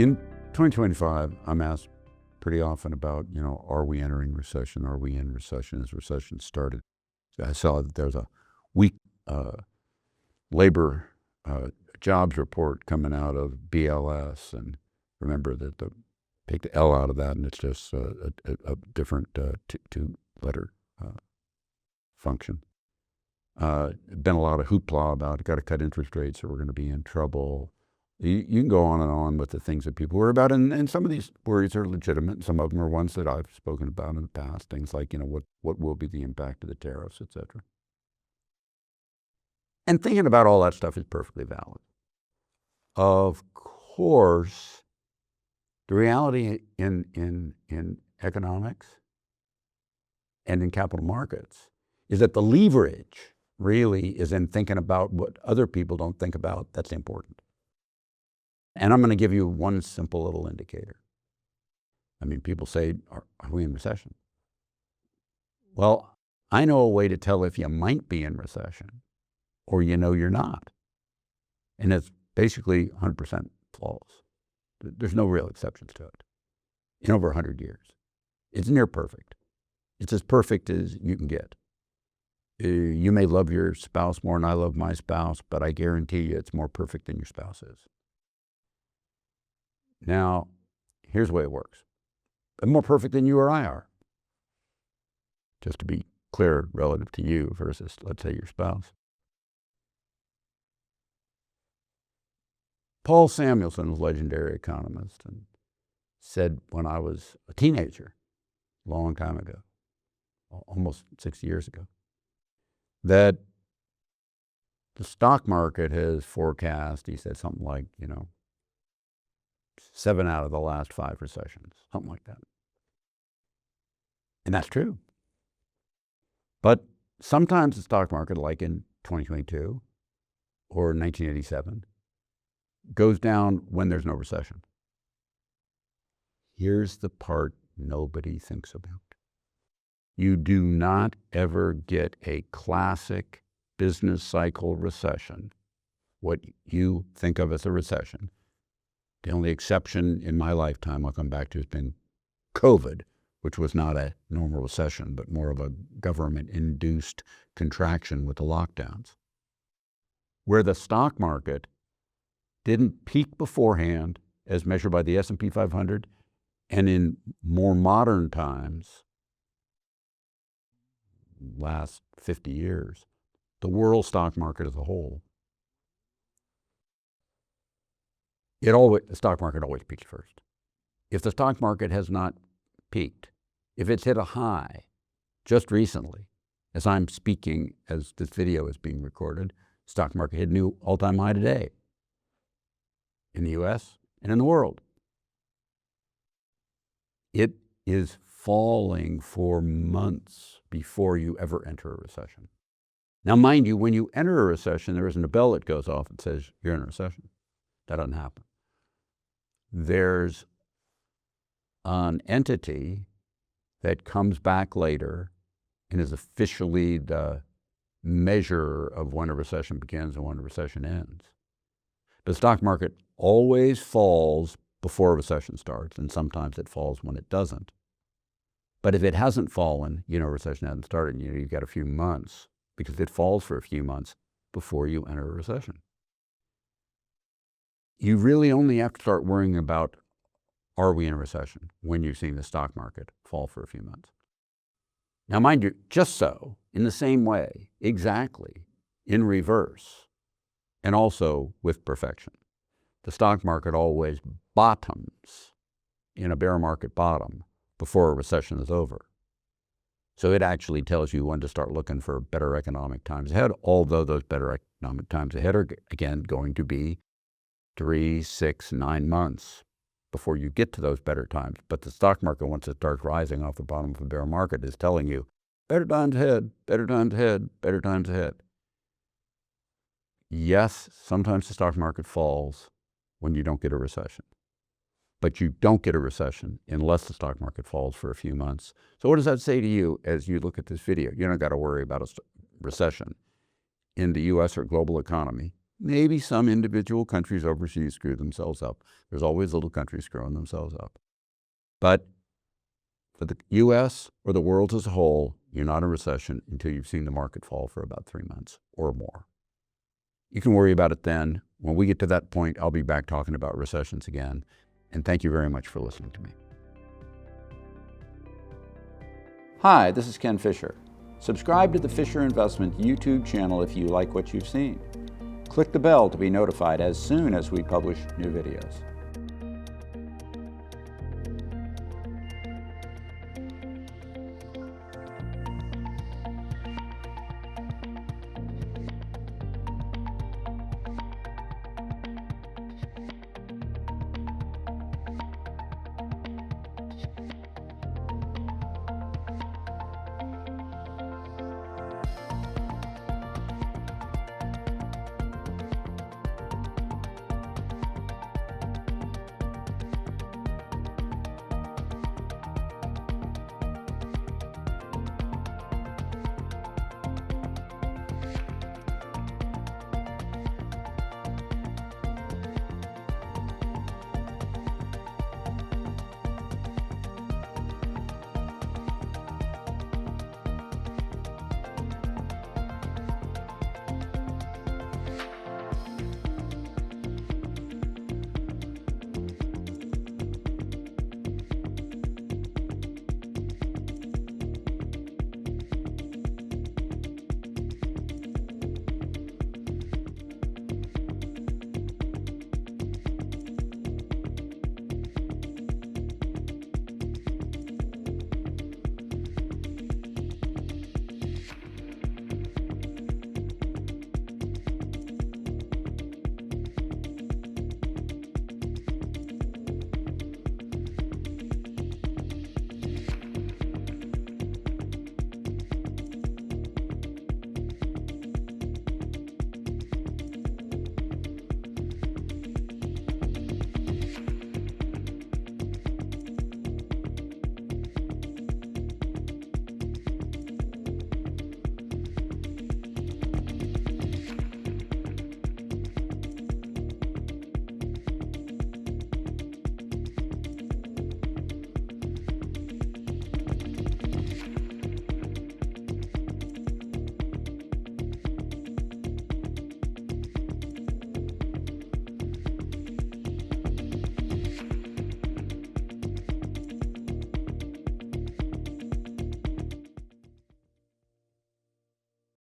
In 2025, I'm asked pretty often about, are we entering recession? Are we in recession? As recession started, so I saw that there's a weak labor jobs report coming out of BLS, and remember that take the L out of that, and it's just a different two-letter function. Been a lot of hoopla about got to cut interest rates or we're going to be in trouble. You can go on and on with the things that people worry about, and some of these worries are legitimate. Some of them are ones that I've spoken about in the past. Things like, what will be the impact of the tariffs, etc. And thinking about all that stuff is perfectly valid. Of course, the reality in economics and in capital markets is that the leverage really is in thinking about what other people don't think about that's important. And I'm going to give you one simple little indicator. I mean, people say, are we in recession? Well, I know a way to tell if you might be in recession or you're not. And it's basically 100% flawless. There's no real exceptions to it in over 100 years. It's near perfect. It's as perfect as you can get. You may love your spouse more than I love my spouse, but I guarantee you it's more perfect than your spouse is. Now, here's the way it works. I'm more perfect than you or I are. Just to be clear relative to you versus, let's say, your spouse. Paul Samuelson was a legendary economist and said when I was a teenager, a long time ago, almost 60 years ago, that the stock market has forecast, he said something like, 7 out of the last 5 recessions, something like that. And that's true. But sometimes the stock market, like in 2022 or 1987, goes down when there's no recession. Here's the part nobody thinks about. You do not ever get a classic business cycle recession, what you think of as a recession. The only exception in my lifetime I'll come back to has been COVID, which was not a normal recession, but more of a government-induced contraction with the lockdowns, where the stock market didn't peak beforehand as measured by the S&P 500, and in more modern times, last 50 years, the world stock market as a whole, the stock market always peaks first. If the stock market has not peaked, if it's hit a high just recently, as I'm speaking, as this video is being recorded, stock market hit a new all-time high today in the US and in the world. It is falling for months before you ever enter a recession. Now, mind you, when you enter a recession, there isn't a bell that goes off that says you're in a recession. That doesn't happen. There's an entity that comes back later and is officially the measure of when a recession begins and when a recession ends. The stock market always falls before a recession starts, and sometimes it falls when it doesn't. But if it hasn't fallen, a recession hasn't started, you've got a few months, because it falls for a few months before you enter a recession. You really only have to start worrying about, are we in a recession, when you're seeing the stock market fall for a few months. Now, mind you, just so, in the same way, exactly, in reverse, and also with perfection, the stock market always bottoms in a bear market bottom before a recession is over. So it actually tells you when to start looking for better economic times ahead, although those better economic times ahead are, again, going to be 3, 6, 9 months before you get to those better times. But the stock market, once it starts rising off the bottom of a bear market, is telling you, better times ahead, better times ahead, better times ahead. Yes, sometimes the stock market falls when you don't get a recession. But you don't get a recession unless the stock market falls for a few months. So what does that say to you as you look at this video? You don't got to worry about a recession in the U.S. or global economy Maybe some individual countries overseas screw themselves up. There's always little countries screwing themselves up. But for the U.S. or the world as a whole, you're not in a recession until you've seen the market fall for about 3 months or more. You can worry about it then. When we get to that point, I'll be back talking about recessions again. And thank you very much for listening to me. Hi, this is Ken Fisher. Subscribe to the Fisher Investment YouTube channel if you like what you've seen. Click the bell to be notified as soon as we publish new videos.